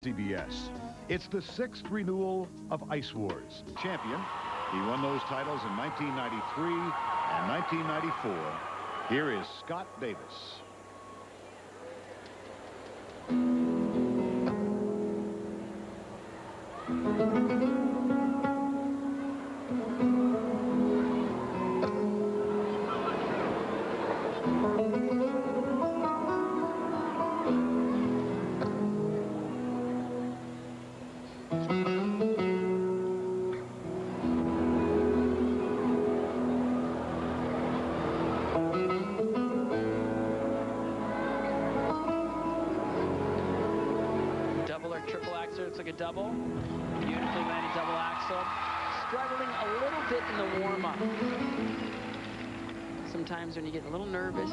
CBS. It's the 6th renewal of Ice Wars. Champion, he won those titles in 1993 and 1994. Here is Scott Davis. Triple axel, it's like a double. Beautifully landed double axel. Struggling a little bit in the warm-up. Sometimes when you get a little nervous,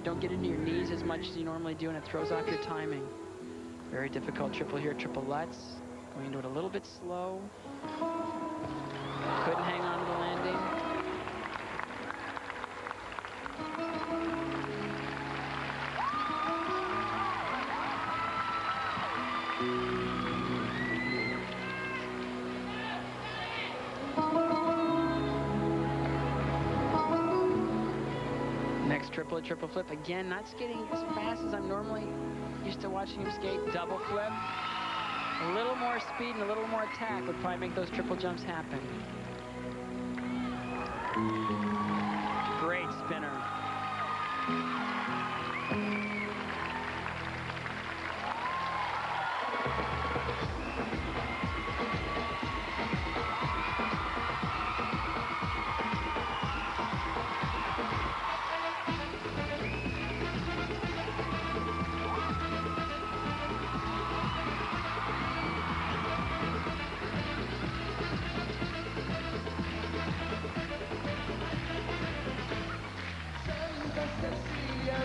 don't get into your knees as much as you normally do, and it throws off your timing. Very difficult triple here, triple lutz. Going into it a little bit slow. Couldn't hang on to the landing. Next triple, triple flip. Again, not skating as fast as I'm normally used to watching him skate. Double flip. A little more speed and a little more attack would probably make those triple jumps happen. Great spinner.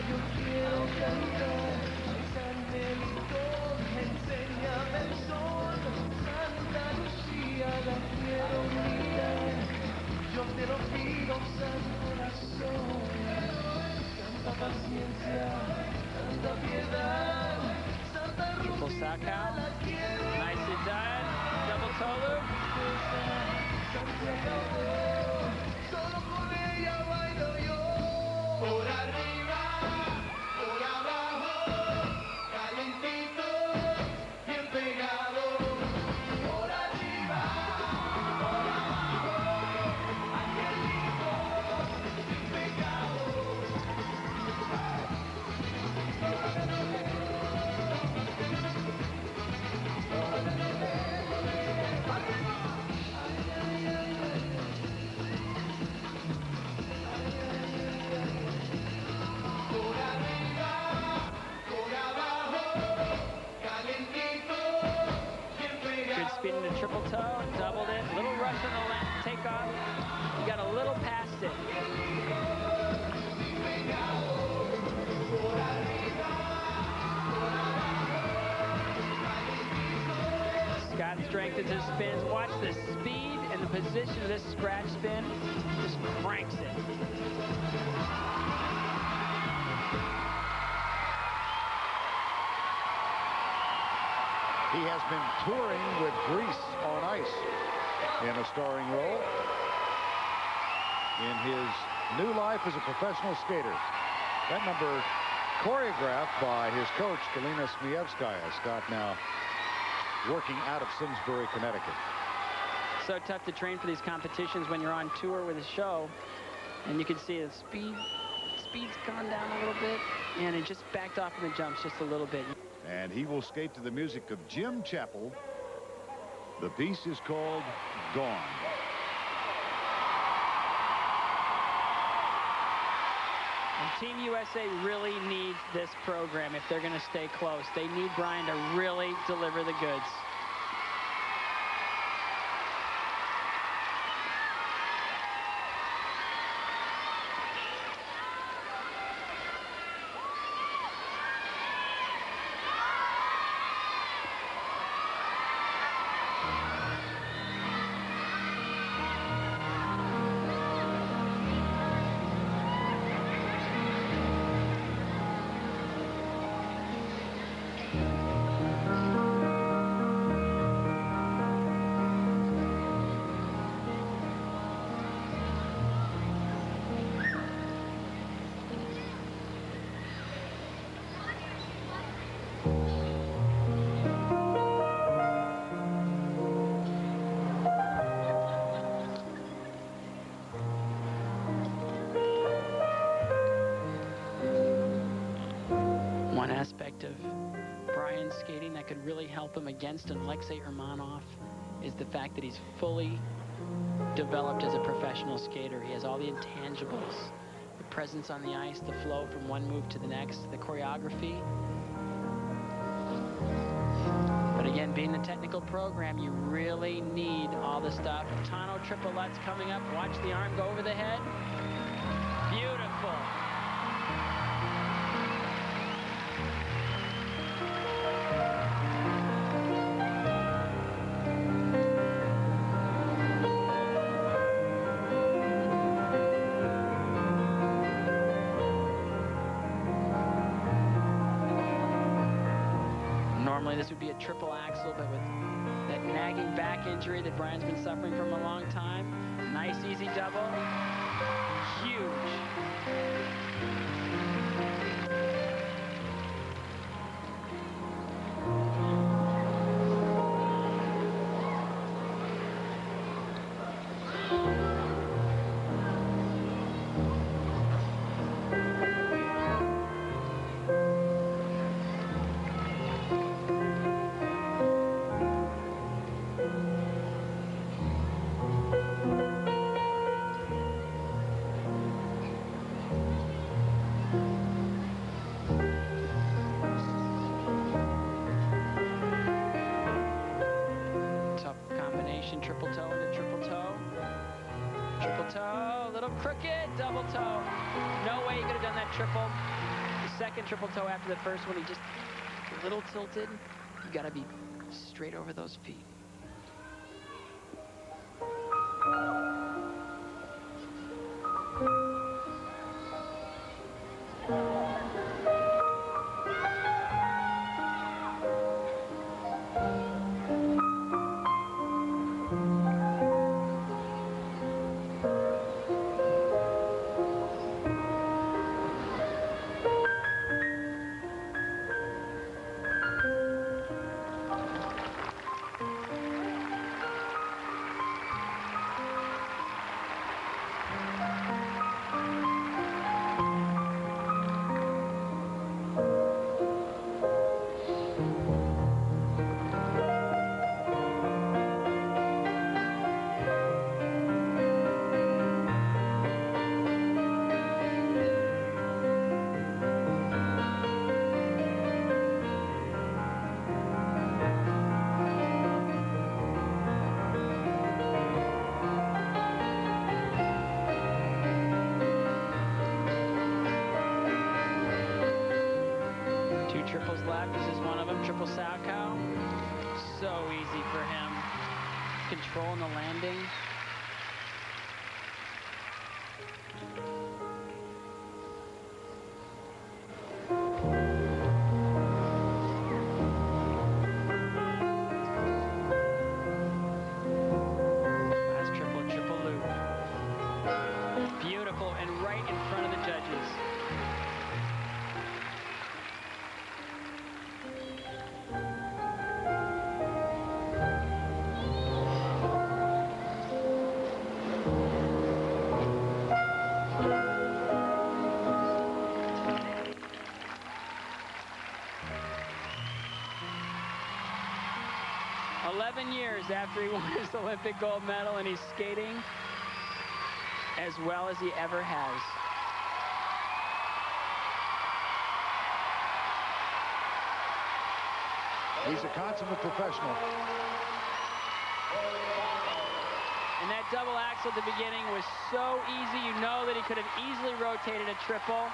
Yo quiero cantar, Angelito, enséñame el sol, Santa Lucía, la quiero mirar, yo te lo pido, San Corazón, tanta paciencia, tanta piedad, Santa Lucía, la quiero mirar, Nicely done. Double toe loop. Santiago, solo con ella bailo yo, por arriba. Spin into triple toe, doubled it, little rush on the takeoff. You got a little past it. Scott strengthens his spins. Watch the speed and the position of this scratch spin. Just cranks it. He has been touring with Grease on ice in a starring role in his new life as a professional skater. That number choreographed by his coach, Galina Smievskaya. Scott now working out of Simsbury, Connecticut. So tough to train for these competitions when you're on tour with a show. And you can see the speed's gone down a little bit, and it just backed off in the jumps just a little bit. And he will skate to the music of Jim Chappell. The piece is called Gone. And Team USA really needs this program if they're going to stay close. They need Brian to really deliver the goods. aspect of Brian's skating that could really help him against an Alexei Urmanov is the fact that he's fully developed as a professional skater. He has all the intangibles, the presence on the ice, the flow from one move to the next, the choreography. But again, being the technical program, you really need all the stuff. Tano triple Lutz coming up. Watch the arm go over the head. Beautiful. Normally this would be a triple axel, but with that nagging back injury that Brian's been suffering from a long time, nice easy double, huge. Triple toe into triple toe. Triple toe, little crooked, double toe. No way you could have done that triple. The second triple toe after the first one, he just a little tilted. You gotta be straight over those feet. Triples left. This is one of them. Triple Sato. So easy for him. Controlling the landing. Last triple, triple loop. Beautiful and right in front of the judges. Years after he won his Olympic gold medal, and he's skating as well as he ever has. He's a consummate professional. And that double axel at the beginning was so easy. You know that he could have easily rotated a triple.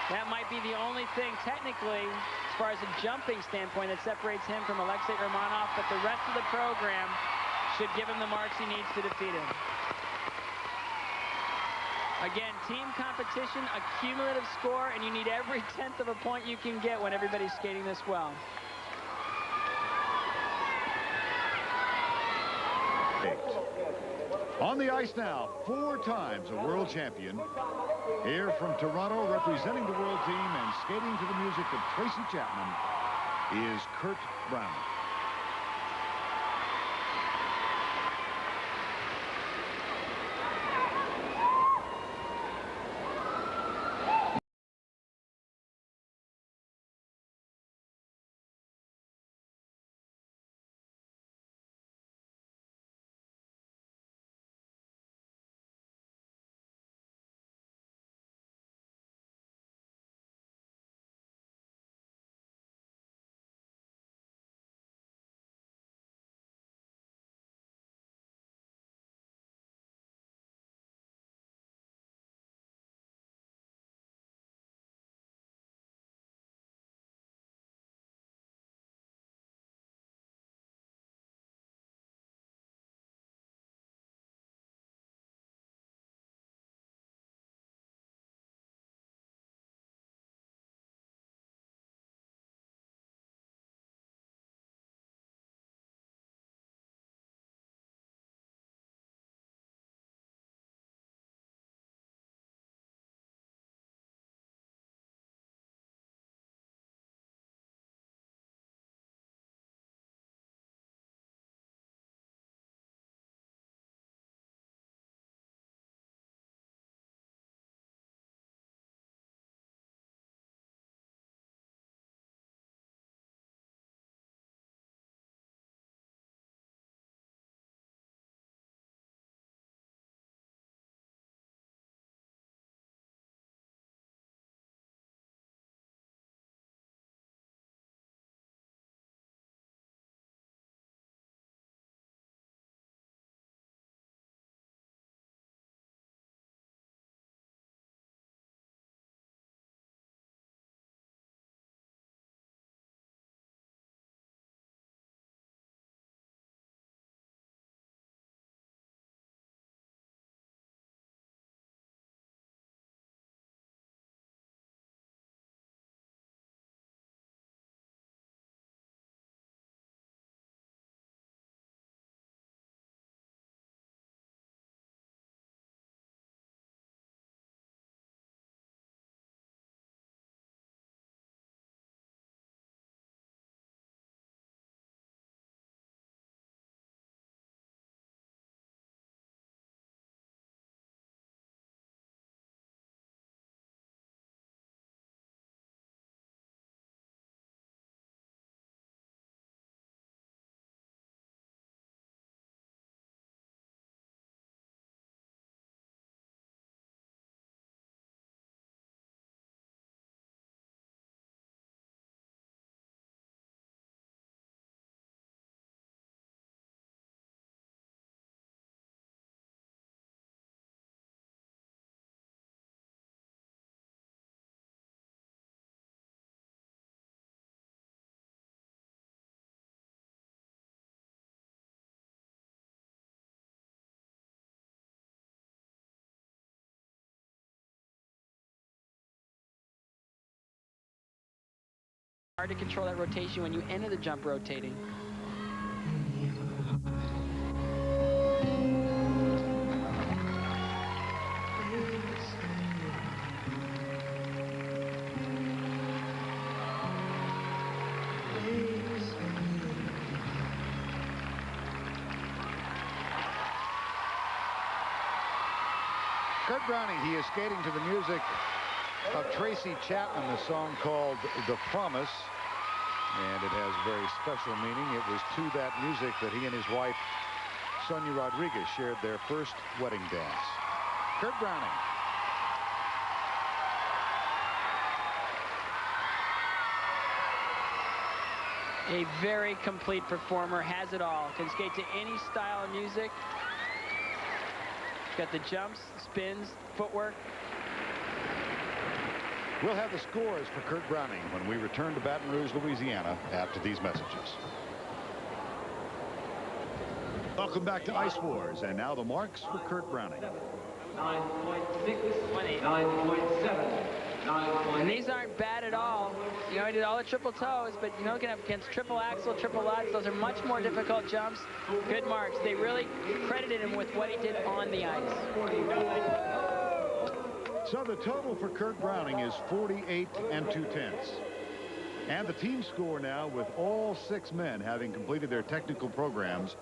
That might be the only thing technically, as far as a jumping standpoint, that separates him from Alexei Urmanov, but the rest of the program should give him the marks he needs to defeat him. Again, team competition, a cumulative score, and you need every tenth of a point you can get when everybody's skating this well. On the ice now, 4 times a world champion. Here from Toronto, representing the world team and skating to the music of Tracy Chapman, is Kurt Brown. Hard to control that rotation when you enter the jump rotating. Kurt Browning, he is skating to the music of Tracy Chapman, the song called The Promise. And it has very special meaning. It was to that music that he and his wife, Sonia Rodriguez, shared their first wedding dance. Kurt Browning. A very complete performer, has it all. Can skate to any style of music. Got the jumps, spins, footwork. We'll have the scores for Kurt Browning when we return to Baton Rouge, Louisiana, after these messages. Welcome back to Ice Wars, and now the marks for Kurt Browning. 9.6, 9.7. And these aren't bad at all. You know, he did all the triple toes, but you know, against triple axel, triple lutz, those are much more difficult jumps. Good marks. They really credited him with what he did on the ice. So the total for Kurt Browning is 48 2/10. And the team score now, with all 6 men having completed their technical programs,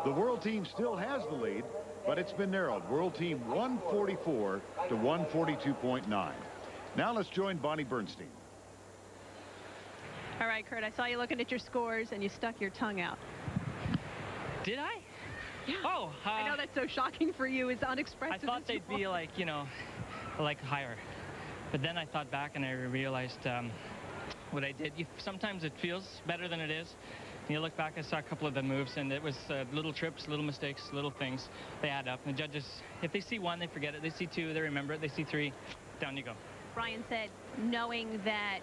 the world team still has the lead, but it's been narrowed. World team 144 to 142.9. Now let's join Bonnie Bernstein. All right, Kurt, I saw you looking at your scores and you stuck your tongue out. Did I? Yeah. Oh, I know that's so shocking for you. It's unexpressive. I thought they'd be like, you know, like higher. But then I thought back and I realized what I did. Sometimes it feels better than it is. And you look back, I saw a couple of the moves, and it was little trips, little mistakes, little things. They add up. And the judges, if they see 1, they forget it. They see 2, they remember it. They see 3, down you go. Brian said, knowing that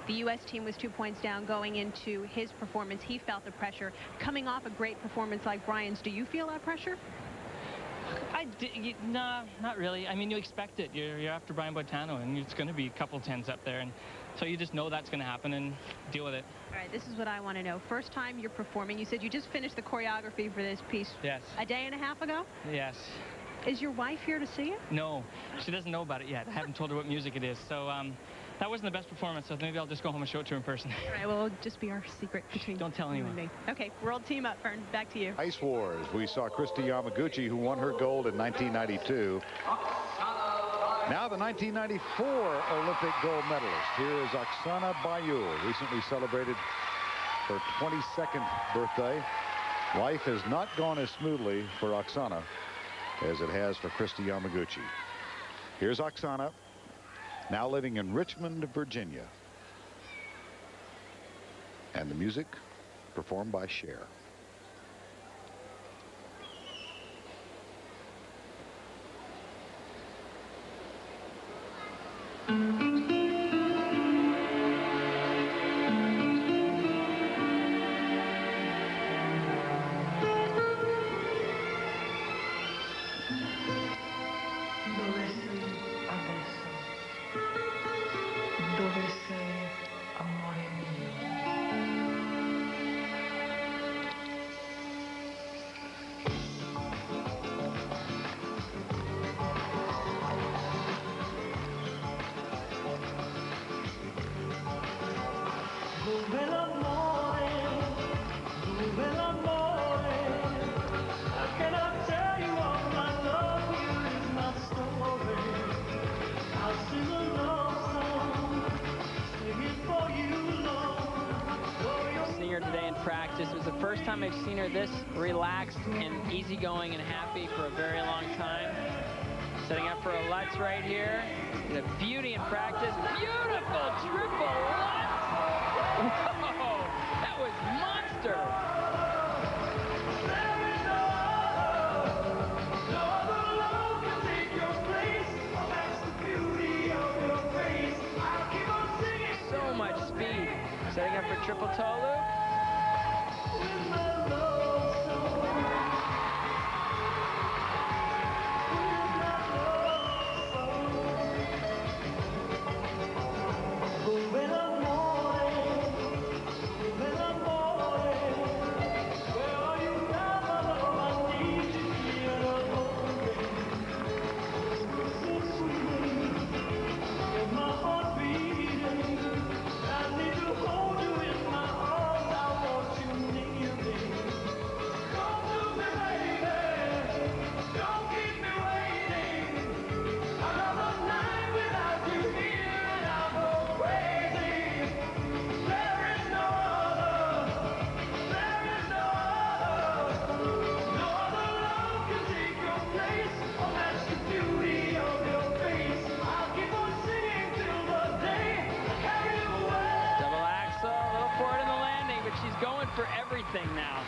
the U.S. team was 2 points down going into his performance, he felt the pressure. Coming off a great performance like Brian's, do you feel that pressure? Nah, not really. I mean, you expect it. You're after Brian Boitano, and it's going to be a couple 10s up there. And so you just know that's going to happen and deal with it. All right, this is what I want to know. First time you're performing, you said you just finished the choreography for this piece. Yes. A day and a half ago? Yes. Is your wife here to see it? No, she doesn't know about it yet. I haven't told her what music it is. So that wasn't the best performance, so maybe I'll just go home and show it to her in person. All right, well, it'll just be our secret between Don't tell you anyone. and me. Okay, world team up, Fern. Back to you. Ice Wars. We saw Kristi Yamaguchi, who won her gold in 1992. Now the 1994 Olympic gold medalist. Here is Oksana Bauil, recently celebrated her 22nd birthday. Life has not gone as smoothly for Oksana as it has for Kristi Yamaguchi. Here's Oksana, now living in Richmond, Virginia. And the music performed by Cher. It was the first time I've seen her this relaxed and easygoing and happy for a very long time. Setting up for a Lutz right here. And a beauty in practice. Beautiful triple Lutz. Whoa, that was monster. So much speed. Setting up for triple toe loop. going for everything now.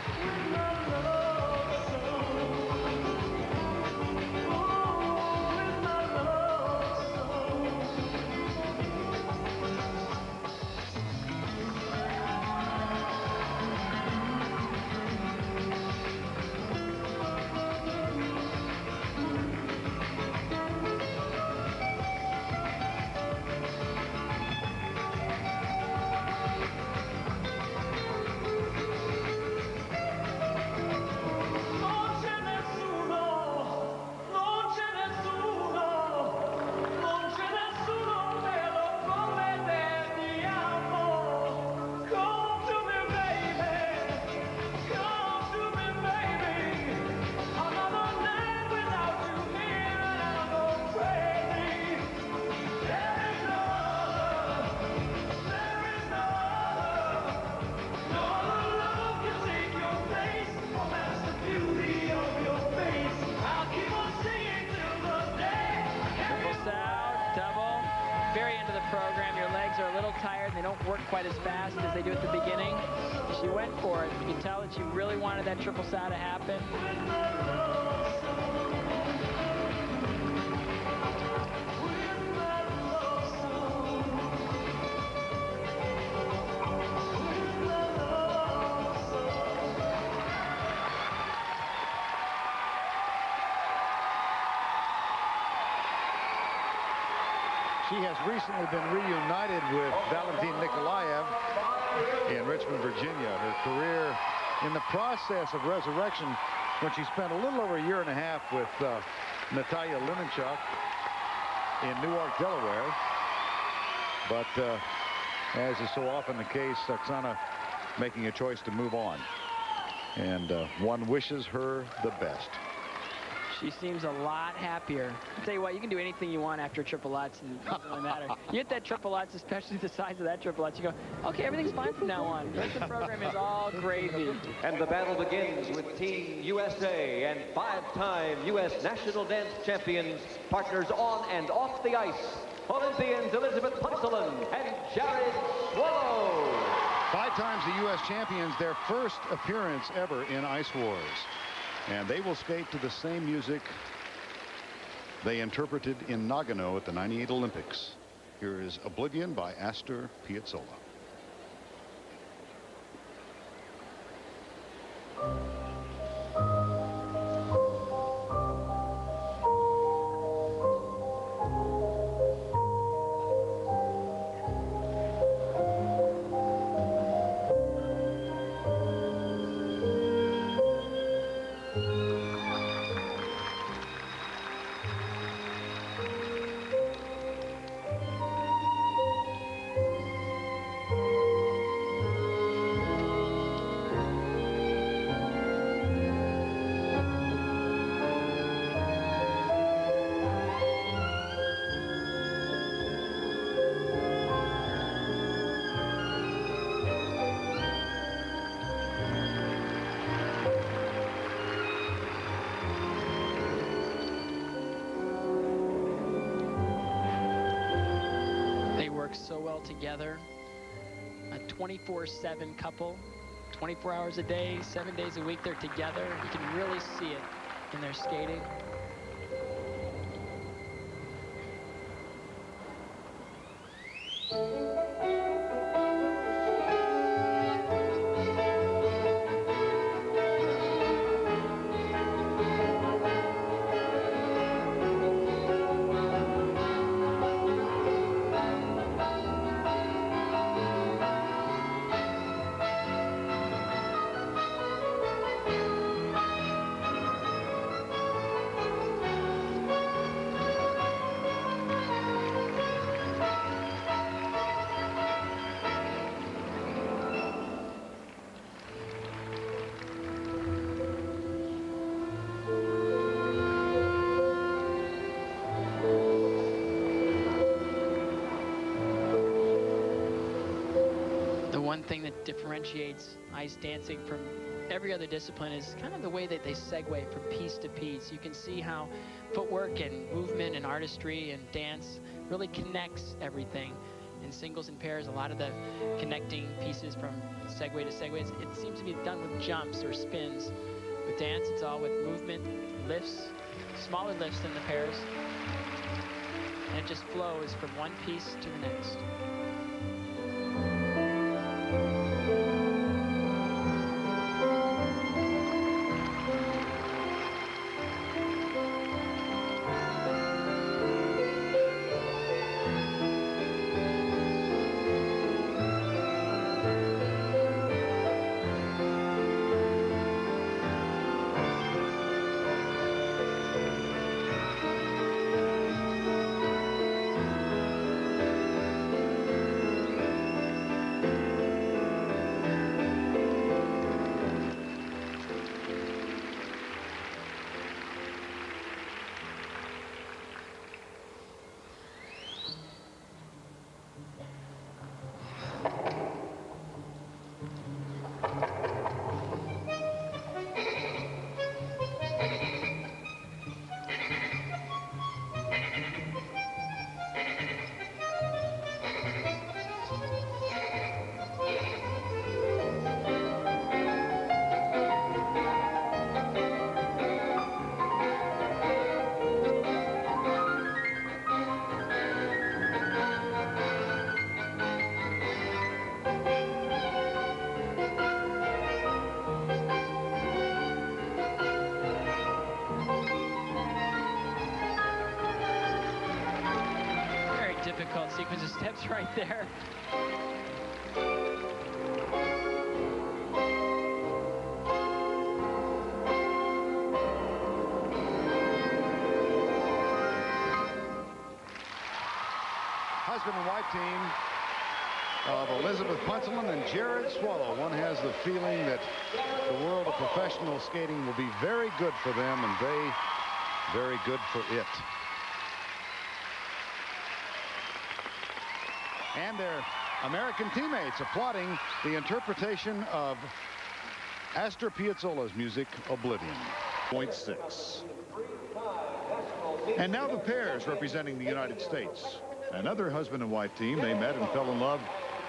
Quite as fast as they do at the beginning. She went for it. You can tell that she really wanted that triple sow to happen. She has recently been reunited with Valentin Nikolaev in Richmond, Virginia. Her career in the process of resurrection when she spent a little over a year and a half with Natalia Limonchuk in Newark, Delaware. But as is so often the case, Oksana making a choice to move on. And one wishes her the best. She seems a lot happier. I'll tell you what, you can do anything you want after triple Lutz, and it doesn't really matter. You hit that triple Lutz, especially the size of that triple Lutz, you go, okay, everything's fine from now on. The rest of the program is all gravy. And the battle begins with Team USA and 5-time U.S. national dance champions, partners on and off the ice, Olympians Elizabeth Punselan and Jared Swallow. 5 times the U.S. champions, their first appearance ever in Ice Wars. And they will skate to the same music they interpreted in Nagano at the '98 Olympics. Here is Oblivion by Astor Piazzolla. So well together, a 24/7 couple, 24 hours a day, 7 days a week. They're together. You can really see it in their skating. One thing that differentiates ice dancing from every other discipline is kind of the way that they segue from piece to piece. You can see how footwork and movement and artistry and dance really connects everything. In singles and pairs, a lot of the connecting pieces from segue to segue. It seems to be done with jumps or spins. With dance, it's all with movement, lifts, smaller lifts than the pairs. And it just flows from one piece to the next. Difficult sequence of steps right there. Husband and wife team of Elizabeth Punselman and Jared Swallow. One has the feeling that the world of professional skating will be very good for them, and they very good for it. And their American teammates applauding the interpretation of Astor Piazzolla's music, Oblivion. 0.6. And now the pairs representing the United States. Another husband and wife team. They met and fell in love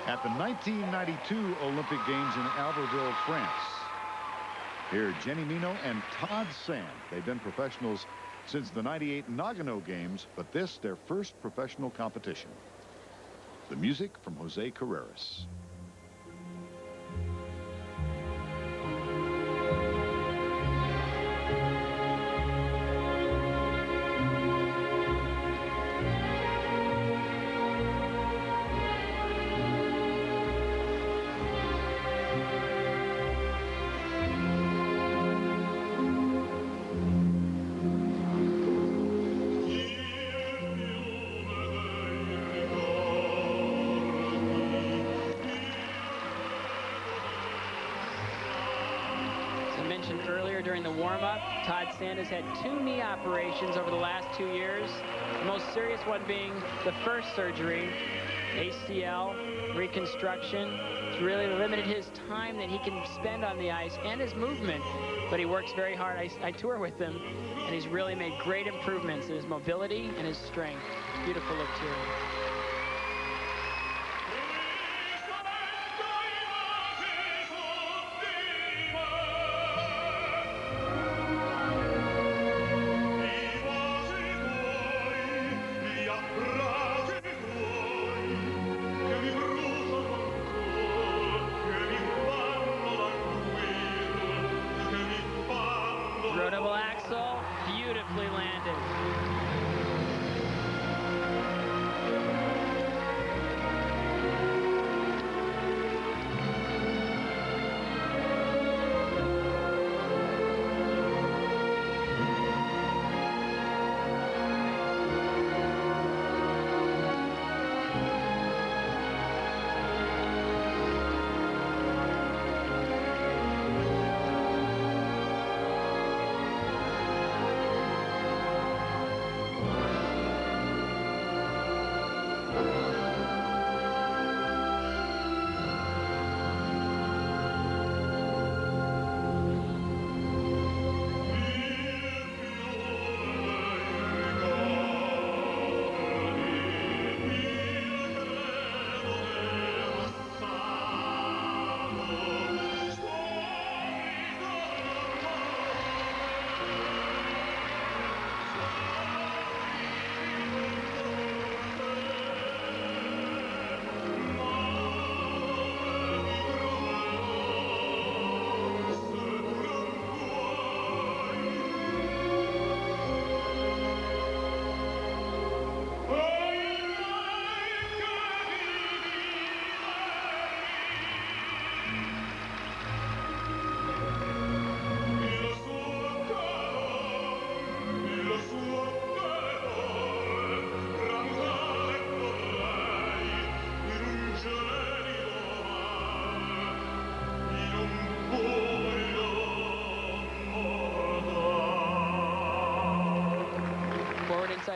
at the 1992 Olympic Games in Albertville, France. Here, Jenny Mino and Todd Sand. They've been professionals since the 98 Nagano Games, but this their first professional competition. The music from Jose Carreras. Earlier during the warm-up, Todd Sand has had 2 knee operations over the last 2 years. The most serious one being the first surgery, ACL reconstruction. It's really limited his time that he can spend on the ice and his movement, but he works very hard. I tour with him, and he's really made great improvements in his mobility and his strength. Beautiful look too. Double axel, beautifully landed.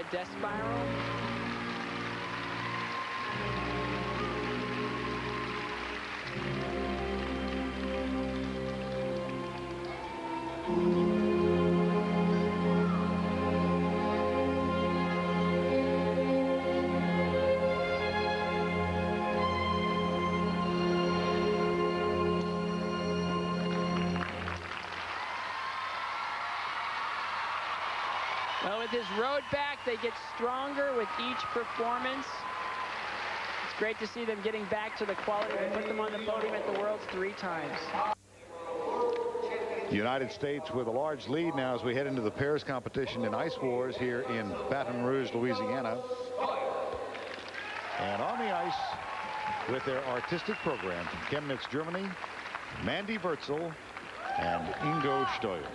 that death spiral. Well, with his road back, they get stronger with each performance. It's great to see them getting back to the quality that put them on the podium at the Worlds 3 times. The United States with a large lead now as we head into the pairs competition in Ice Wars here in Baton Rouge, Louisiana. And on the ice with their artistic program from Chemnitz, Germany, Mandy Wurzel and Ingo Steuer.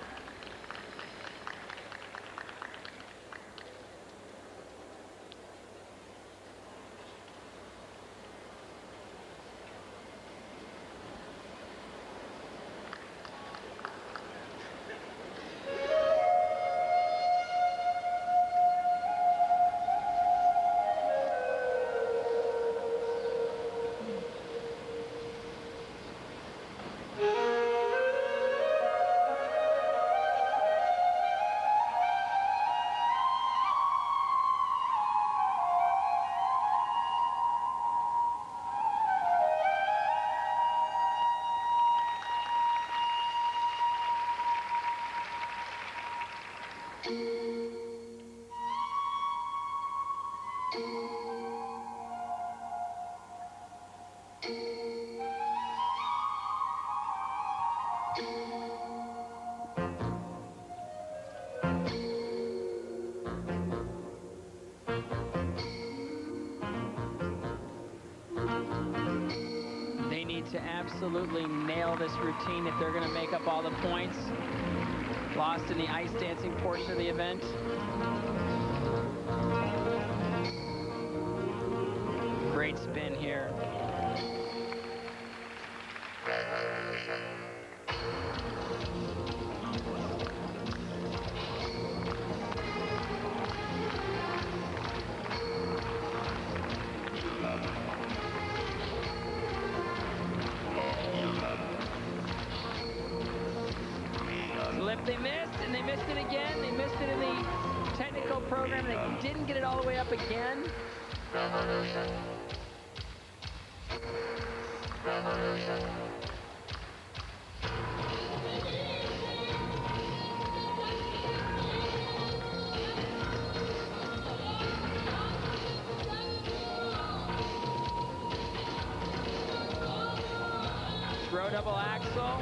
They need to absolutely nail this routine if they're going to make up all the points lost in the ice dancing portion of the event. Great spin here. They missed, and they missed it again. They missed it in the technical program. They didn't get it all the way up again. Throw double axel.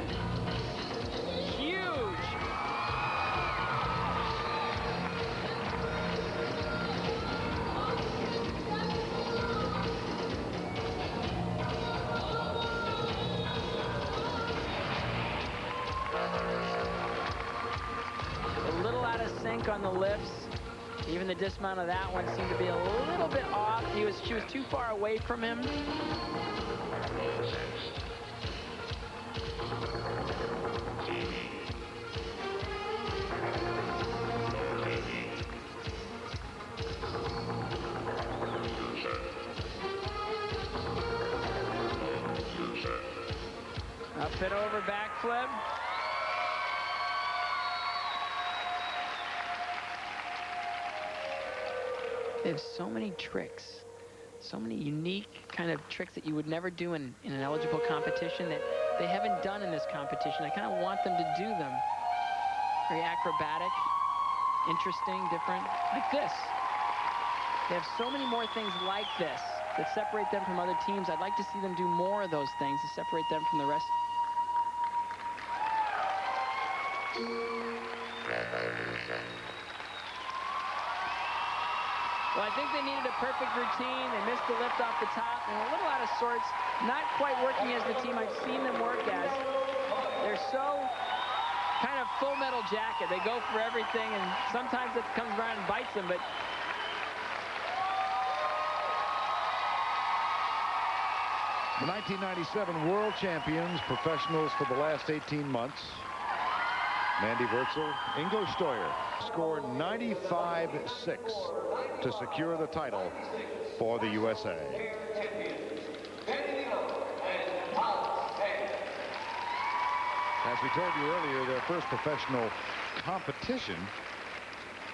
On the lifts, even the dismount of that one seemed to be a little bit off. She was too far away from him. Up and over backflip. They have so many tricks, so many unique kind of tricks that you would never do in an eligible competition that they haven't done in this competition. I kind of want them to do them. Very acrobatic, interesting, different, like this. They have so many more things like this that separate them from other teams. I'd like to see them do more of those things to separate them from the rest. Well, I think they needed a perfect routine. They missed the lift off the top. They're a little out of sorts, not quite working as the team I've seen them work as. They're so kind of full metal jacket. They go for everything, and sometimes it comes around and bites them, but the 1997 world champions, professionals for the last 18 months. Mandy Wurzel, Ingo Steuer score 95-6 to secure the title for the USA. As we told you earlier, their first professional competition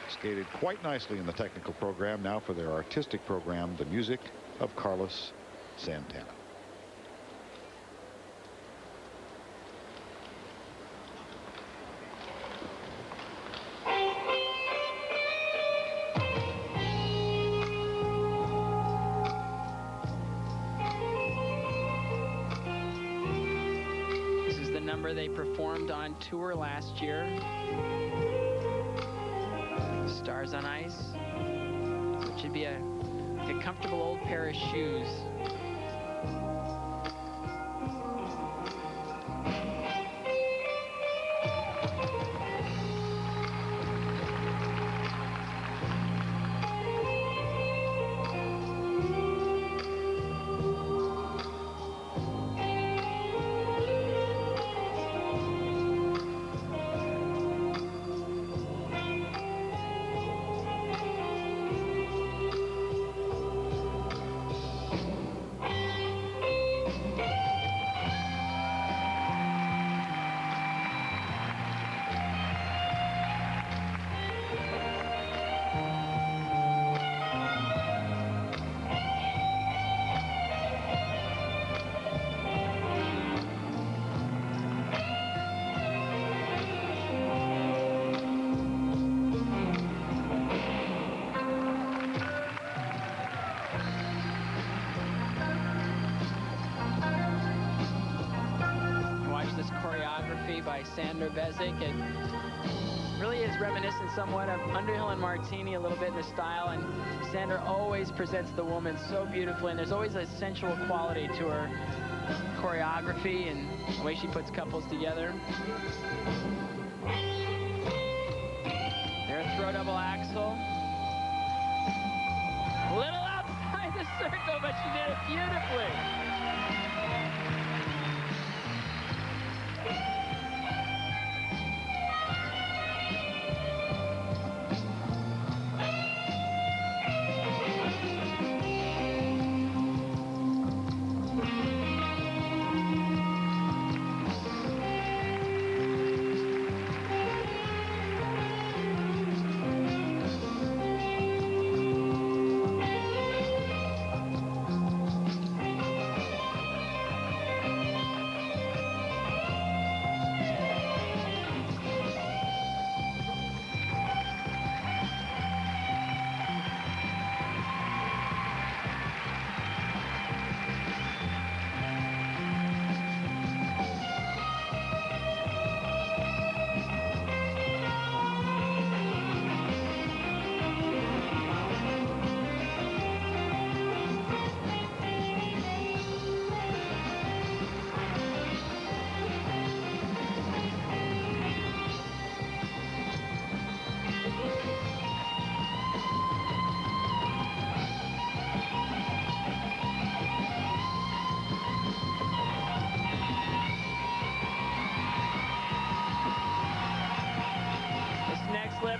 skated quite nicely in the technical program. Now for their artistic program, the music of Carlos Santana. They performed on tour last year. Stars on Ice. So it should be a comfortable old pair of shoes. It really is reminiscent somewhat of Underhill and Martini a little bit in the style, and Sandra always presents the woman so beautifully, and there's always a sensual quality to her choreography and the way she puts couples together. Their throw double axel. A little outside the circle, but she did it beautifully.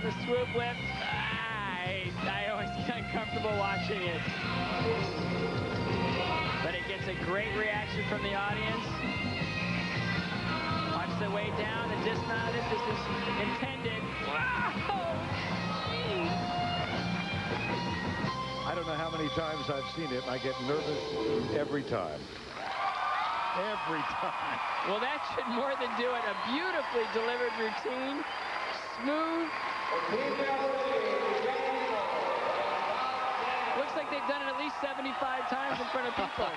The swoop lift, I always get uncomfortable watching it. But it gets a great reaction from the audience. Watch the way down, the dismount if this is intended. Wow! I don't know how many times I've seen it. I get nervous every time. Every time. Well, that should more than do it. A beautifully delivered routine. Smooth. Looks like they've done it at least 75 times in front of people.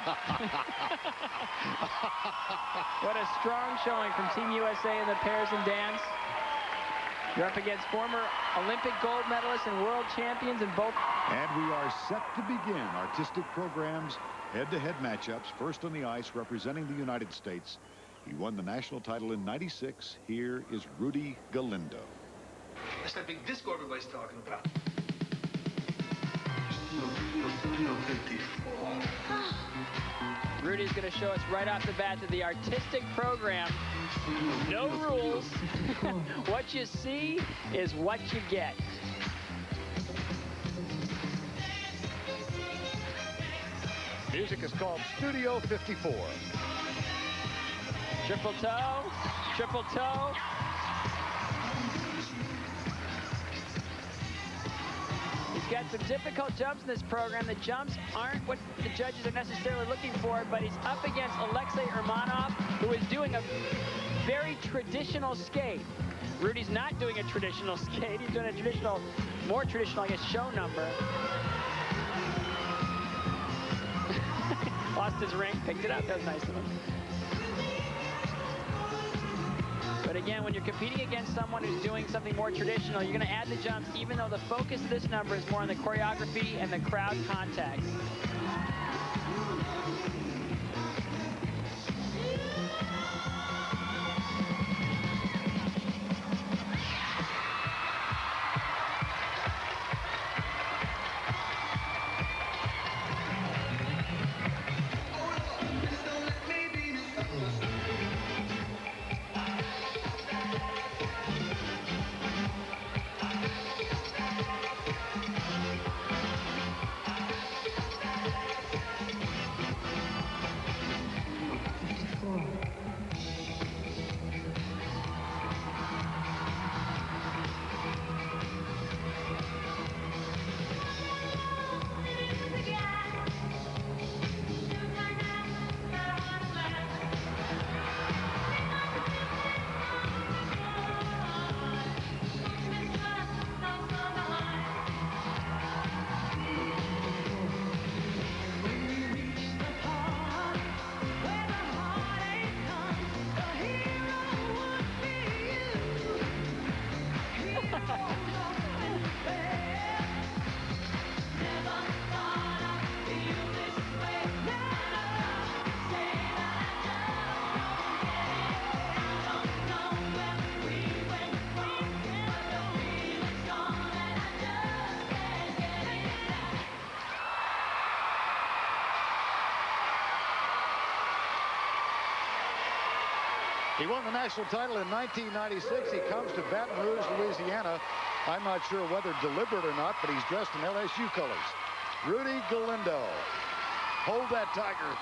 What a strong showing from Team USA in the pairs and dance. You're up against former Olympic gold medalists and world champions in both. And we are set to begin artistic programs, head-to-head matchups. First on the ice, representing the United States. He won the national title in '96. Here is Rudy Galindo. That's that big disco everybody's talking about. Rudy's going to show us right off the bat that the artistic program No rules. What you see is what you get. Music is called Studio 54. Triple toe, triple toe. He's got some difficult jumps in this program. The jumps aren't what the judges are necessarily looking for, but he's up against Alexei Urmanov, who is doing a very traditional skate. Rudy's not doing a traditional skate. He's doing a traditional, more traditional, I guess, show number. Lost his ring, picked it up. That was nice of him. But again, when you're competing against someone who's doing something more traditional, you're going to add the jumps, even though the focus of this number is more on the choreography and the crowd contact. He won the national title in 1996. He comes to Baton Rouge, Louisiana. I'm not sure whether deliberate or not, but he's dressed in LSU colors. Rudy Galindo. Hold that tiger.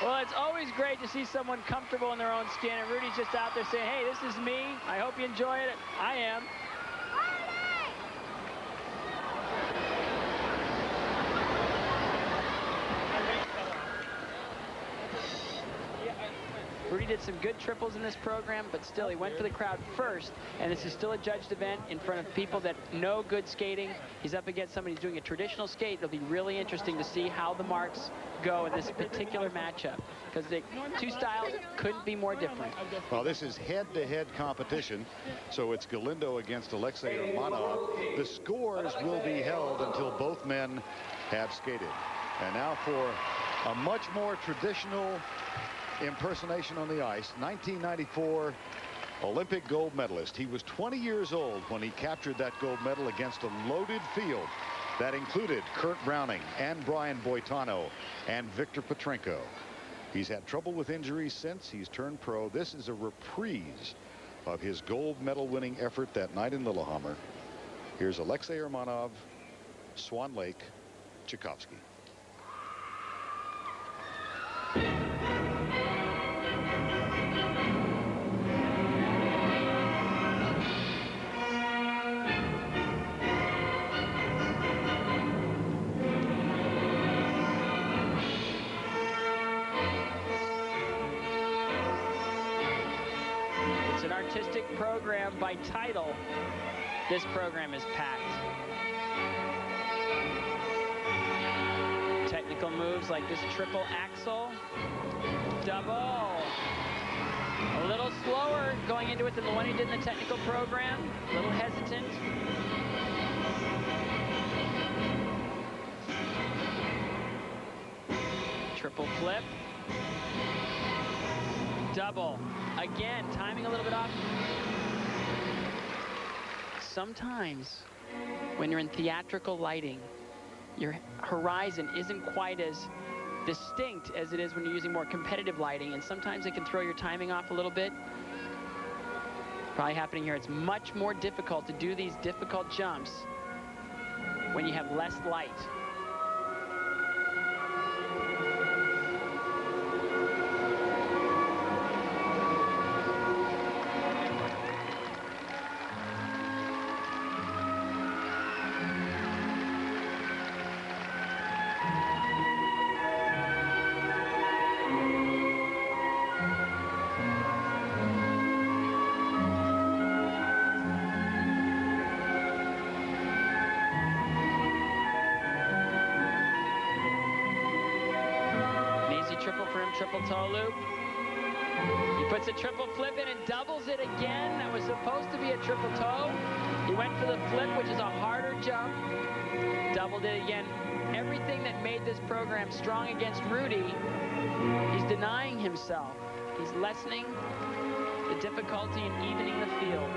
Well, it's always great to see someone comfortable in their own skin, and Rudy's just out there saying, hey, this is me. I hope you enjoy it. I am. Rudy did some good triples in this program, but still he went for the crowd first, and this is still a judged event in front of people that know good skating. He's up against somebody who's doing a traditional skate. It'll be really interesting to see how the marks go in this particular matchup, because the two styles couldn't be more different. Well, this is head-to-head competition, so it's Galindo against Alexei Urmanov. The scores will be held until both men have skated. And now for a much more traditional impersonation on the ice. 1994 Olympic gold medalist. He was 20 years old when he captured that gold medal against a loaded field that included Kurt Browning and Brian Boitano and Victor Petrenko. He's had trouble with injuries since he's turned pro. This is a reprise of his gold medal winning effort that night in Lillehammer. Here's Alexei Urmanov, Swan Lake, Tchaikovsky. Artistic program by title. This program is packed. Technical moves like this triple axel, double. A little slower going into it than the one he did in the technical program. A little hesitant. Triple flip. Double. Again, timing a little bit off. Sometimes when you're in theatrical lighting, your horizon isn't quite as distinct as it is when you're using more competitive lighting, and sometimes it can throw your timing off a little bit. Probably happening here. It's much more difficult to do these difficult jumps when you have less light. Triple toe loop. He puts a triple flip in and doubles it again. That was supposed to be a triple toe. He went for the flip, which is a harder jump. Doubled it again. Everything that made this program strong against Rudy, he's denying himself. He's lessening the difficulty and evening the field.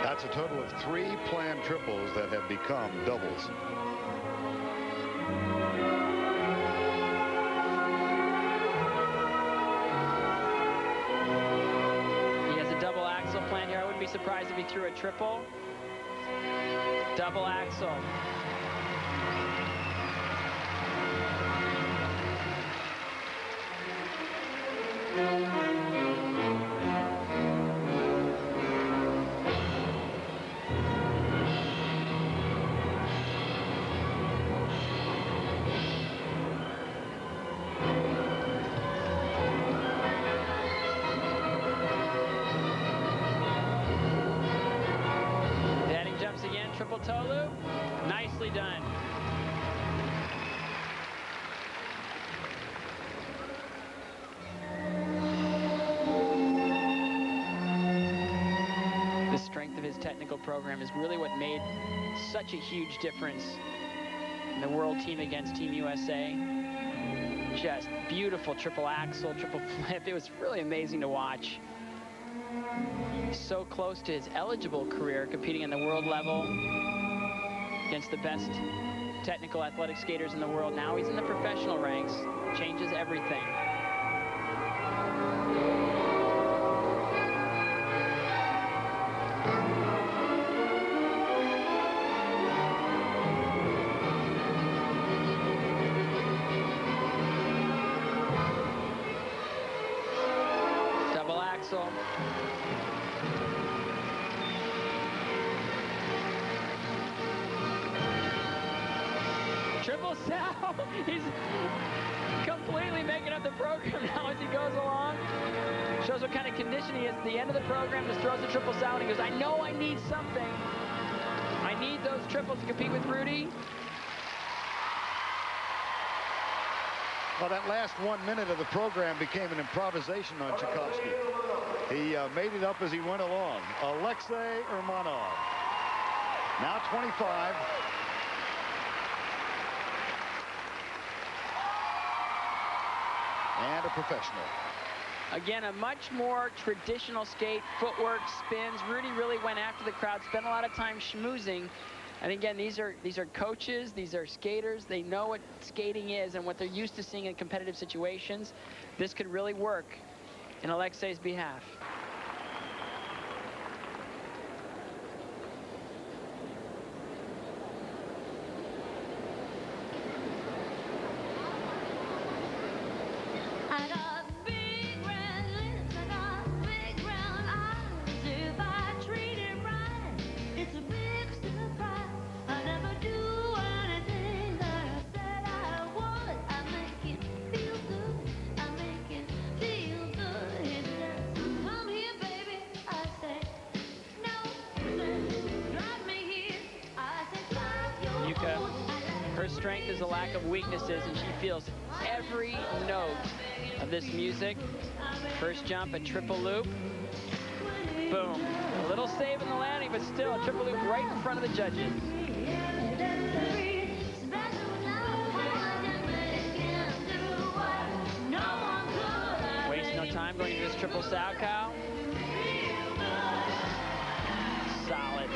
That's a total of 3 planned triples that have become doubles. Plan here. I wouldn't be surprised if he threw a triple. Double axel. Triple toe loop. Nicely done. The strength of his technical program is really what made such a huge difference in the world team against Team USA. Just beautiful triple axel, triple flip. It was really amazing to watch. So close to his eligible career, competing in the world level against the best technical athletic skaters in the world. Now he's in the professional ranks. Changes everything. Double axel. Triple sow. He's completely making up the program now as he goes along. Shows what kind of condition he is at the end of the program. Just throws the triple sow and he goes, I know I need something. I need those triples to compete with Rudy. Well, that last 1 minute of the program became an improvisation on Tchaikovsky. He made it up as he went along. Alexei Urmanov. Now 25. And a professional. Again, a much more traditional skate, footwork, spins. Rudy really went after the crowd, spent a lot of time schmoozing. And again, these are coaches, these are skaters. They know what skating is and what they're used to seeing in competitive situations. This could really work in Alexei's behalf. Her strength is a lack of weaknesses, and she feels every note of this music. First jump, a triple loop. Boom. A little save in the landing, but still a triple loop right in front of the judges. Waste no time going into this triple sow cow. Solid.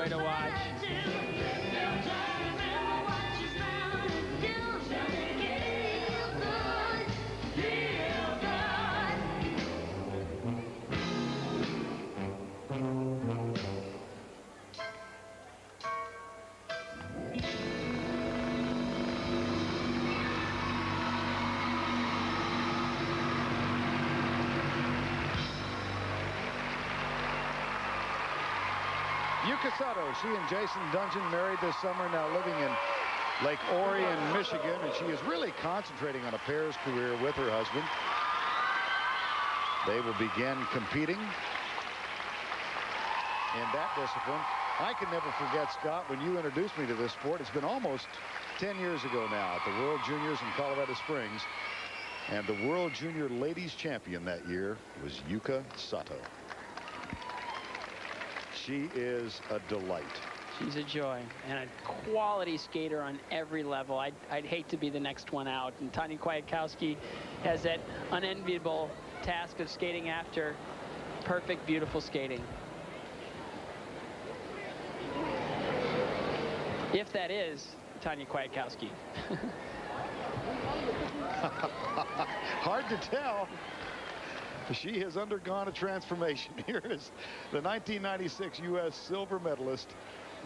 joy to watch. Yuka Sato, she and Jason Dungeon married this summer, now living in Lake Orion, Michigan, and she is really concentrating on a pairs career with her husband. They will begin competing in that discipline. I can never forget, Scott, when you introduced me to this sport. It's been almost 10 years ago now at the World Juniors in Colorado Springs. And the World Junior Ladies Champion that year was Yuka Sato. She is a delight. She's a joy and a quality skater on every level. I'd hate to be the next one out. And Tonia Kwiatkowski has that unenviable task of skating after perfect, beautiful skating. If that is Tonia Kwiatkowski. Hard to tell. She has undergone a transformation. Here is the 1996 U.S. silver medalist,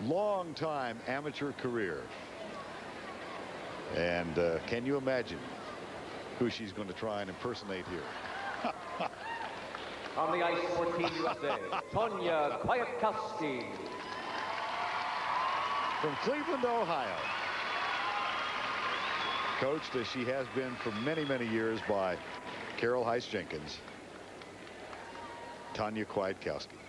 long-time amateur career. And can you imagine who she's going to try and impersonate here? On the ice for Team USA, Tonia Kwiatkowski. From Cleveland, Ohio. Coached as she has been for many, many years by Carol Heiss-Jenkins. Tonia Kwiatkowski.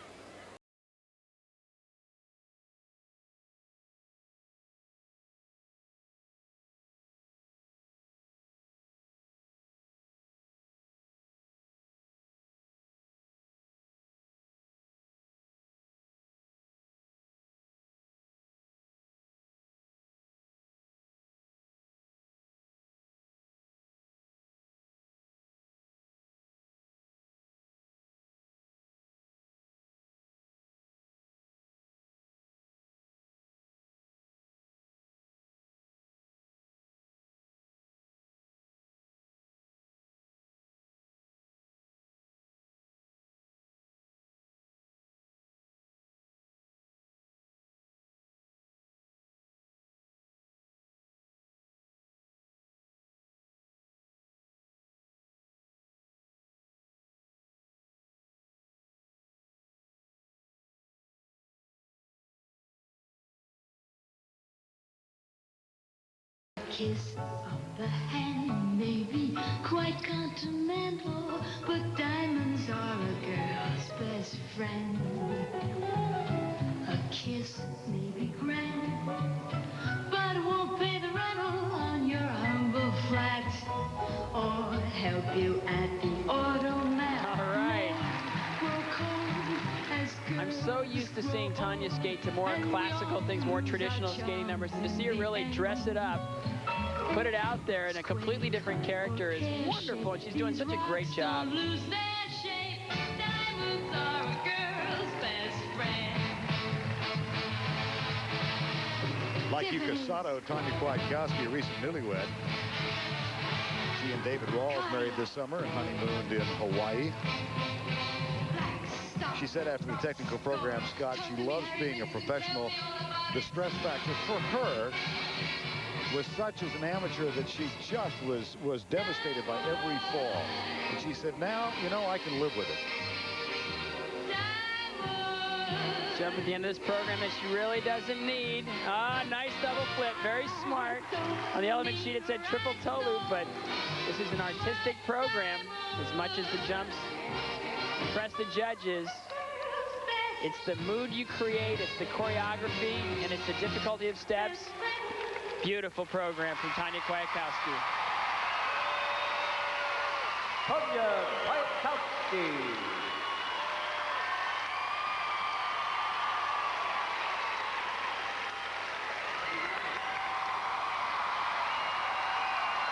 Kiss of the hand may be quite continental, but diamonds are a girl's best friend. A kiss may be grand, but it won't pay the rental on your humble flat or help you at the automat. All right. I'm so used to seeing Tonia skate to more classical things, more traditional skating numbers, and to see her really dress it up, put it out there in a completely different character is wonderful, and she's doing such a great job. Like Yuka Sato, Tonia Kwiatkowski, a recent newlywed. She and David Rawls married this summer and honeymooned in Hawaii. She said after the technical program, Scott, she loves being a professional. The stress factor for her was such as an amateur that she just was devastated by every fall. And she said, now, you know, I can live with it. Jump at the end of this program that she really doesn't need. Ah, nice double flip, very smart. On the element sheet it said triple toe loop, but this is an artistic program as much as the jumps impress the judges. It's the mood you create, it's the choreography, and it's the difficulty of steps. Beautiful program from Tonia Kwiatkowski. Tonia Kwiatkowski.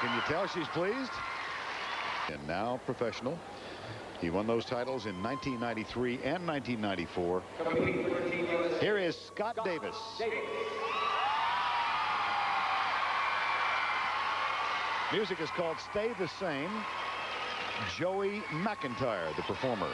Can you tell she's pleased? And now professional. He won those titles in 1993 and 1994. Here is Scott Davis. Music is called Stay the Same. Joey McIntyre, the performer.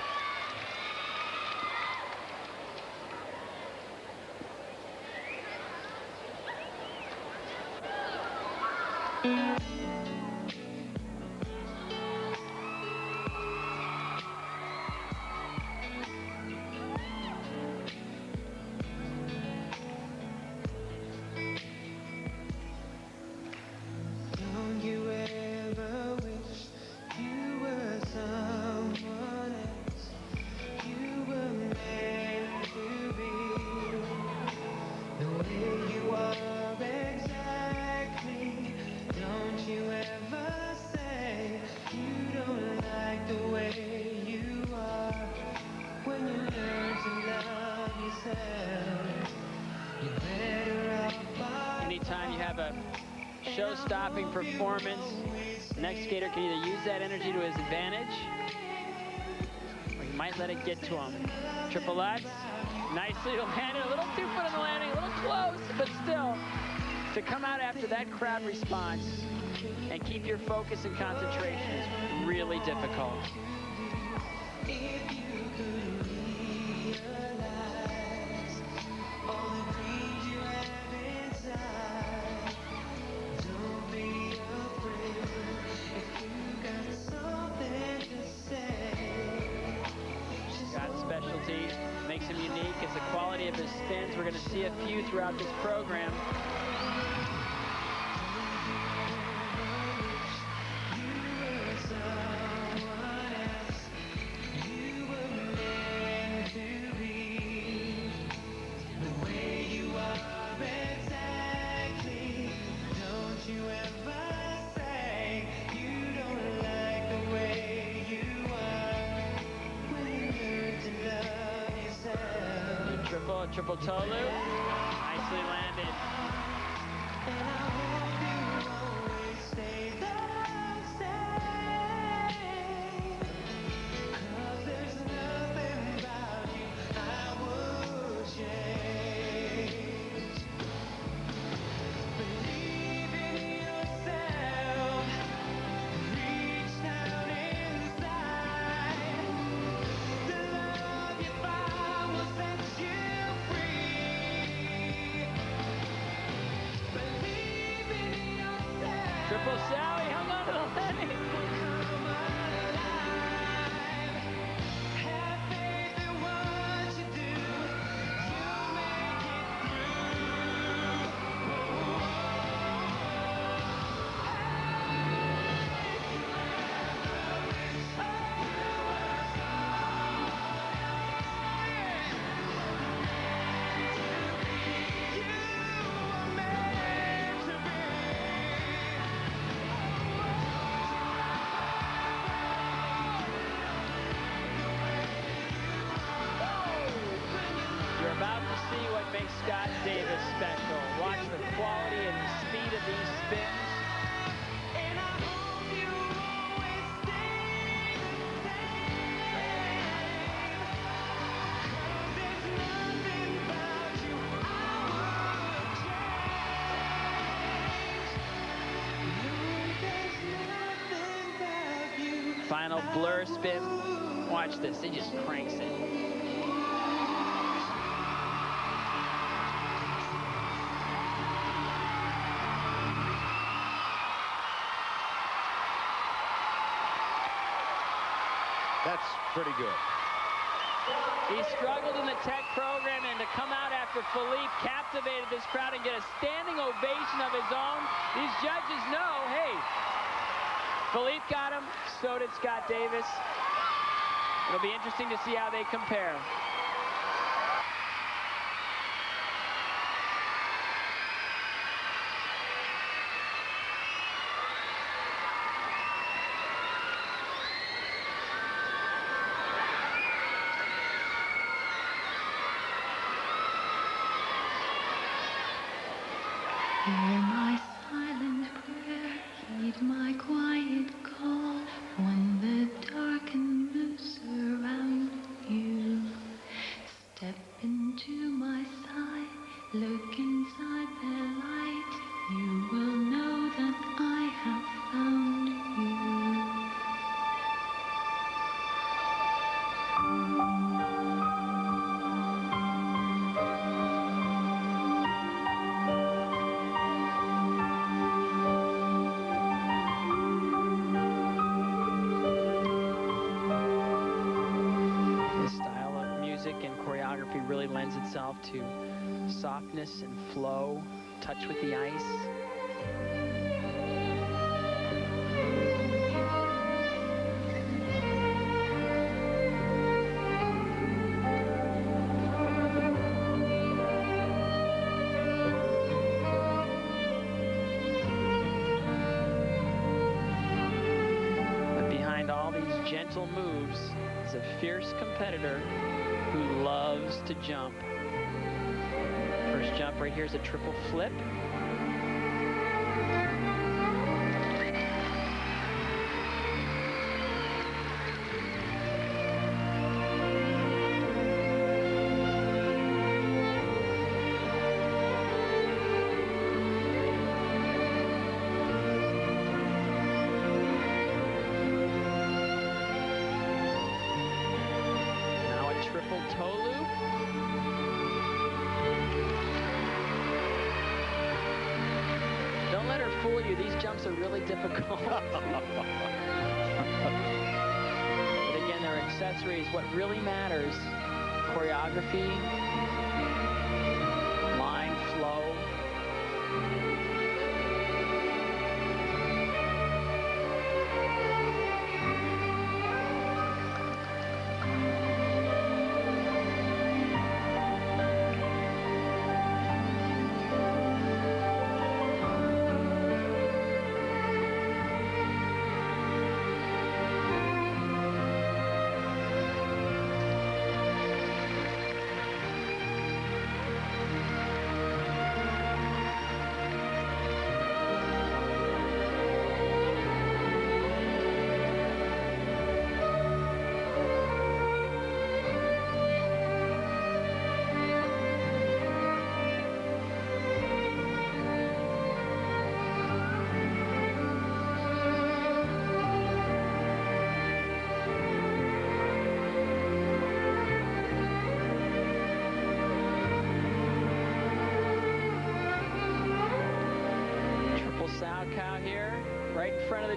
Anytime you have a show-stopping performance, the next skater can either use that energy to his advantage, or he might let it get to him. Triple X, nicely landed, a little 2 foot on the landing, a little close, but still, to come out after that crowd response and keep your focus and concentration is really difficult. Makes him unique is the quality of his spins. We're going to see a few throughout this program. Triple toe loop, nicely landed. Triple Sally hung on to the landing. Makes Scott Davis special. Watch the quality and the speed of these spins. And I hope you always stay the same. 'Cause there's nothing about you I would change. There's nothing about you. Final blur spin. Watch this. He just cranks it. That's pretty good. He struggled in the tech program, and to come out after Philippe captivated this crowd and get a standing ovation of his own, these judges know, hey, Philippe got him, so did Scott Davis. It'll be interesting to see how they compare. Hear my silent prayer, heed my quiet call. When the dark and loose choreography really lends itself to softness and flow, touch with the ice. Gentle moves is a fierce competitor who loves to jump. First jump right here is a triple flip. These jumps are really difficult. But again, they're accessories. What really matters, choreography, line, flow.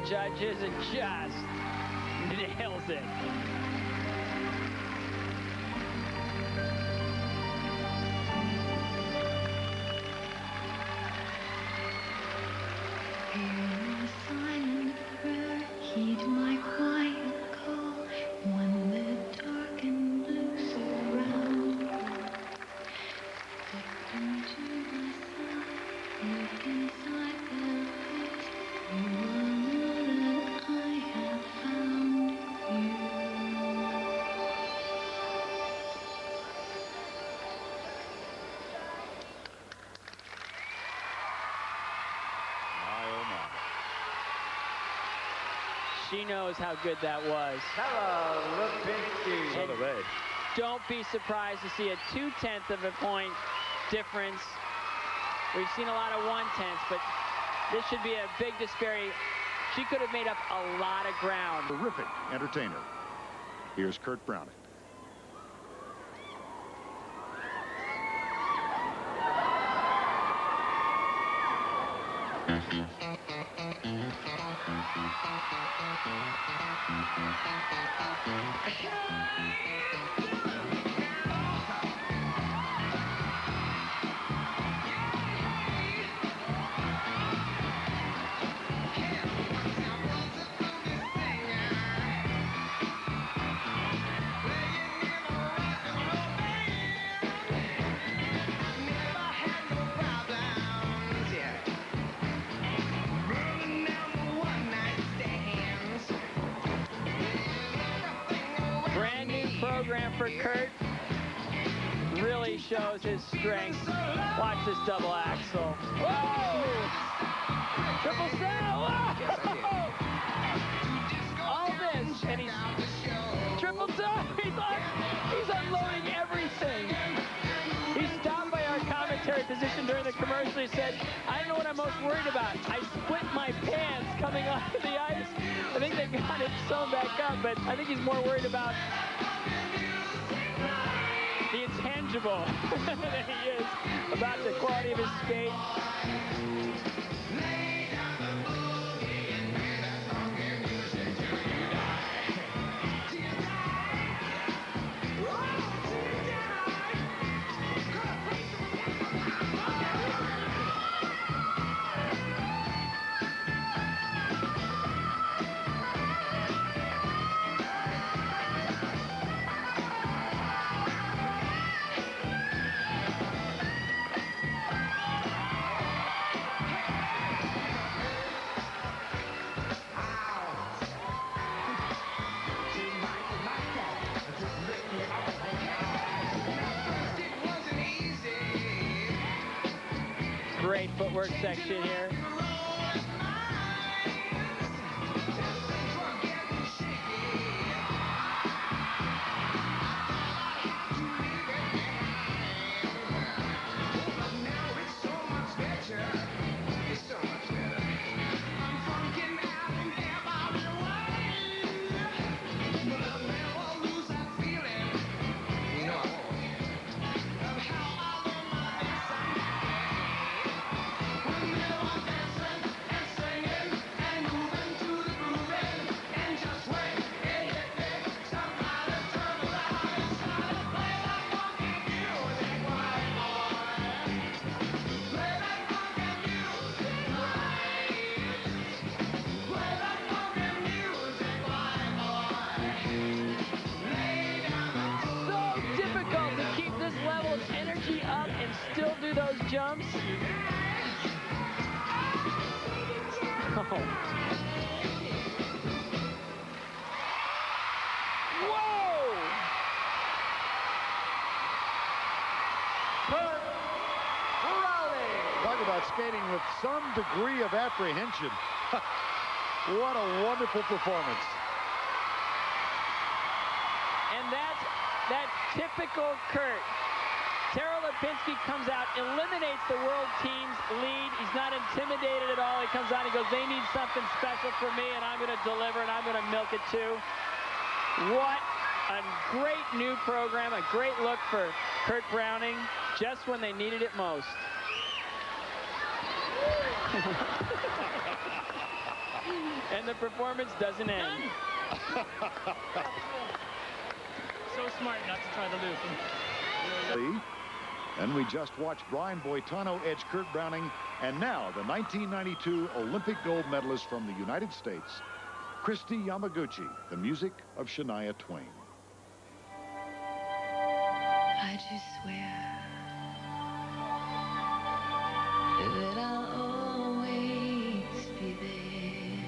Judges and just nails it. Heed my quiet call when the dark and blue surround. Look into my side, look inside the pit. You are more than I have found you. She knows how good that was. Lipinski. So do they. Don't be surprised to see a 0.2 of a point difference. We've seen a lot of 1/10, but this should be a big disparity. She could have made up a lot of ground. Terrific entertainer. Here's Kurt Browning. For Kurt, really shows his strength. Watch this double axel. Whoa! Triple cell. Whoa! All this, and he's triple toe. He's unloading everything. He stopped by our commentary position during the commercial. He said, "I don't know what I'm most worried about. I split my pants coming off the ice." I think they got it sewn back up, but I think he's more worried about the intangible than he is about the quality of his skate. great footwork section here. Jumps. Oh. Whoa! Talk about skating with some degree of apprehension. What a wonderful performance. And that's that typical Kurt. Taro Lipinski comes out, eliminates the world team's lead. He's not intimidated at all. He comes out, he goes, they need something special for me, and I'm going to deliver, and I'm going to milk it too. What a great new program, a great look for Kurt Browning, just when they needed it most. And the performance doesn't end. So smart not to try the loop. And we just watched Brian Boitano edge Kurt Browning, and now the 1992 Olympic gold medalist from the United States, Kristi Yamaguchi, the music of Shania Twain. I just swear that I'll always be there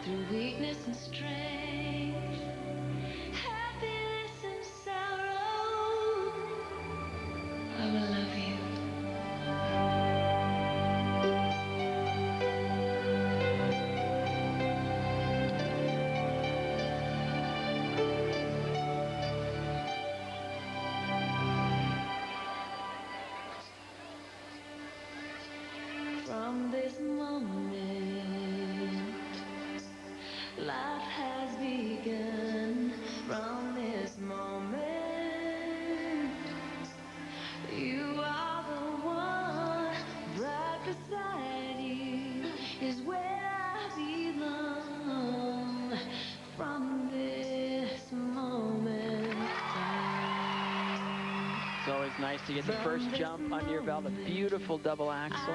through weakness and strength, happiness and sorrow. I will love you. From this moment, life has begun. From this moment, you are the one. Right beside you is where I belong. From this moment on, It's always nice to get the first jump under your belt, a beautiful double axel.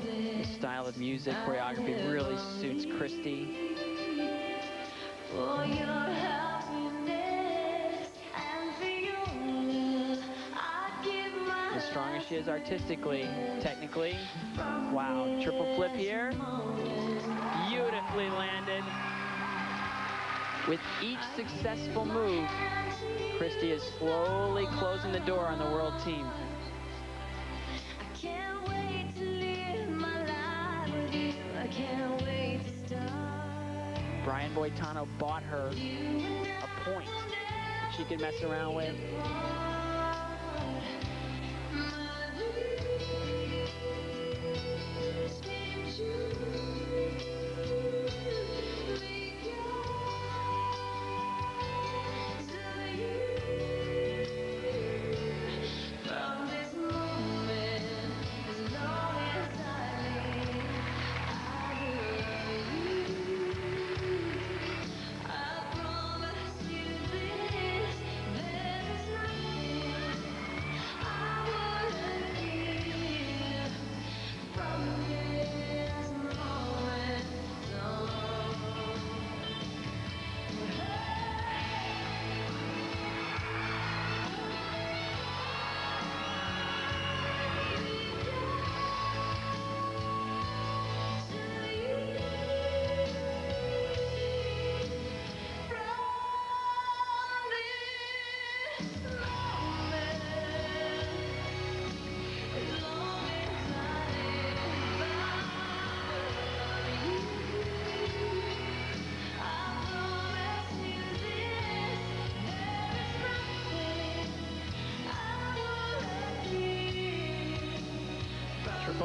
The style of music, choreography really suits Kristi. for your happiness and for your love, I give my As strong as she is artistically, technically. Wow, triple flip here. Beautifully landed. With each successful move, Kristi is slowly closing the door on the world team. I can't wait to live my life with you. I can't wait to start. Brian Boitano bought her a point that she could mess around with.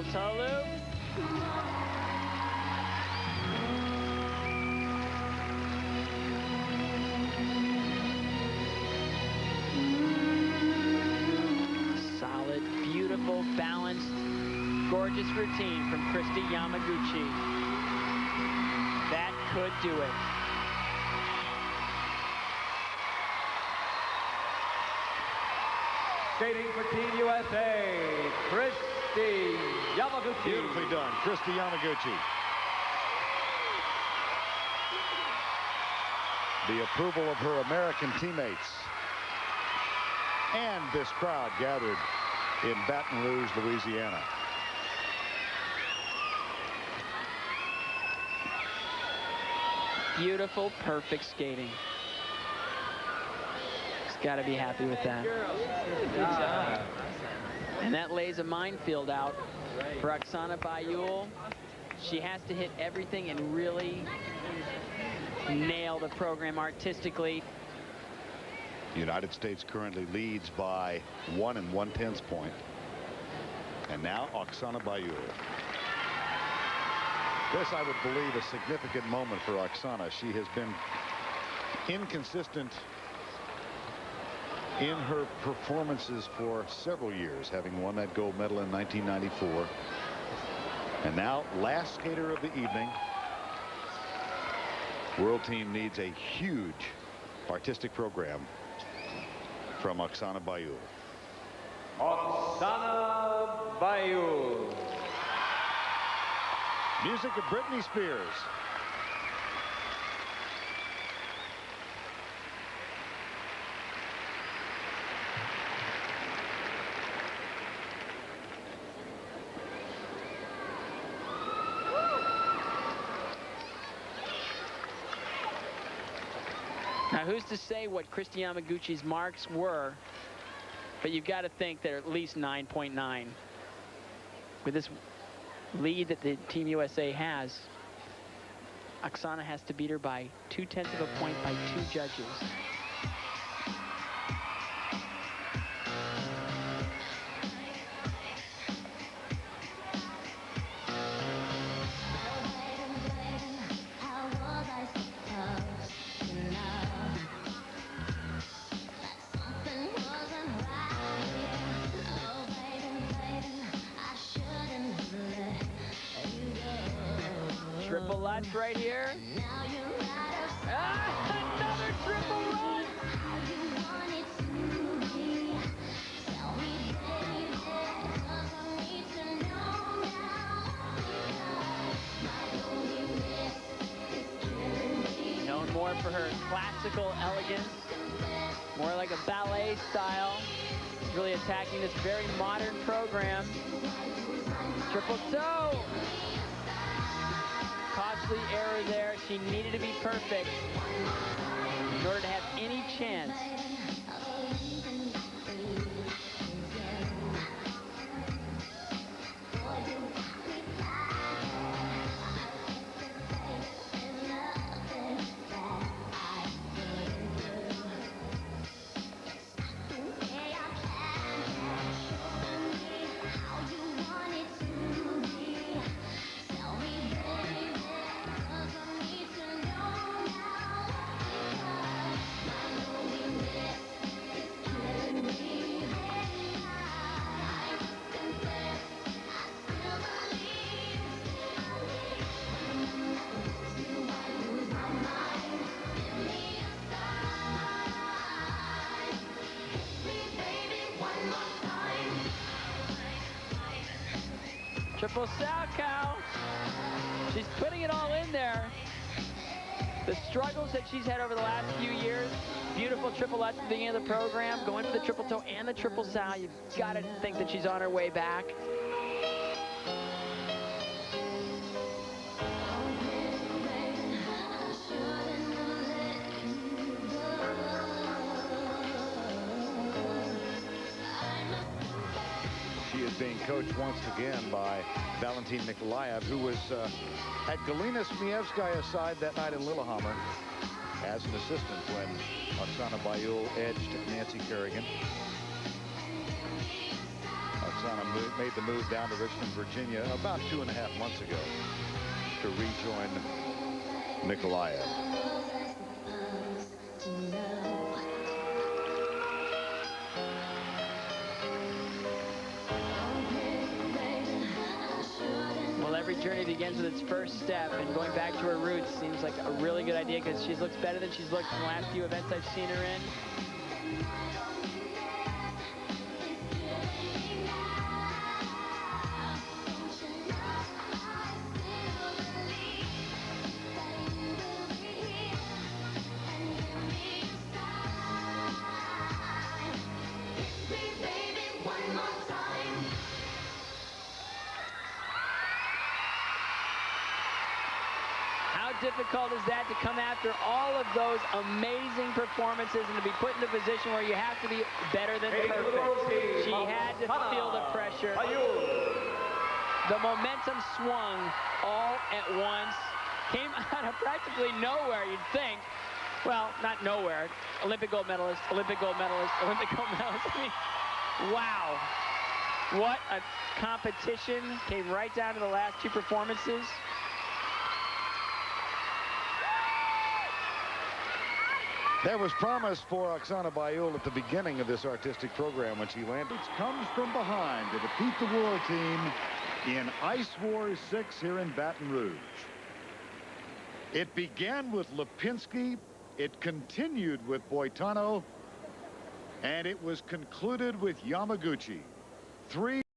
Triple toe loop. Solid, beautiful, balanced, gorgeous routine from Kristi Yamaguchi. That could do it. Skating for Team USA, Kristi Yamaguchi. Beautifully done, Kristi Yamaguchi. The approval of her American teammates and this crowd gathered in Baton Rouge, Louisiana. Beautiful, perfect skating. He's got to be happy with that. Good job. And that lays a minefield out for Oksana Bauil. She has to hit everything and really nail the program artistically. The United States currently leads by 1 1/10 point. And now Oksana Bauil. This, I would believe, a significant moment for Oksana. She has been inconsistent in her performances for several years, having won that gold medal in 1994. And now, last skater of the evening. World team needs a huge artistic program from Oksana Bauil. Oksana Bauil. Music of Britney Spears. Now, who's to say what Kristi Yamaguchi's marks were, but you've got to think they're at least 9.9. With this lead that the Team USA has, Oksana has to beat her by 0.2 of a point by 2 judges. Triple lutz right here. Another triple lutz. Known more for her classical elegance, more like a ballet style, really attacking this very modern program. Triple toe. Costly error there. She needed to be perfect in order to have any chance. Triple Salchow. She's putting it all in there. The struggles that she's had over the last few years. Beautiful triple lutz at the beginning of the program. Going for the triple toe and the triple sal. You've got to think that she's on her way back. Being coached once again by Valentin Nikolaev, who was at Galina Smievskaya side that night in Lillehammer as an assistant when Oksana Bauil edged Nancy Kerrigan. Oksana made the move down to Richmond, Virginia about 2.5 months ago to rejoin Nikolaev. Well, every journey begins with its first step, and going back to her roots seems like a really good idea because she looks better than she's looked in the last few events I've seen her in. Difficult is that to come after all of those amazing performances and to be put in a position where you have to be better than perfect. She had to feel the pressure. The momentum swung all at once. Came out of practically nowhere, you'd think. Well, not nowhere. Olympic gold medalist, Olympic gold medalist, Olympic gold medalist. I mean, wow. What a competition. Came right down to the last two performances. There was promise for Oksana Bauil at the beginning of this artistic program when she landed. Comes from behind to defeat the world team in Ice Wars 6 here in Baton Rouge. It began with Lipinski, it continued with Boitano, and it was concluded with Yamaguchi. 3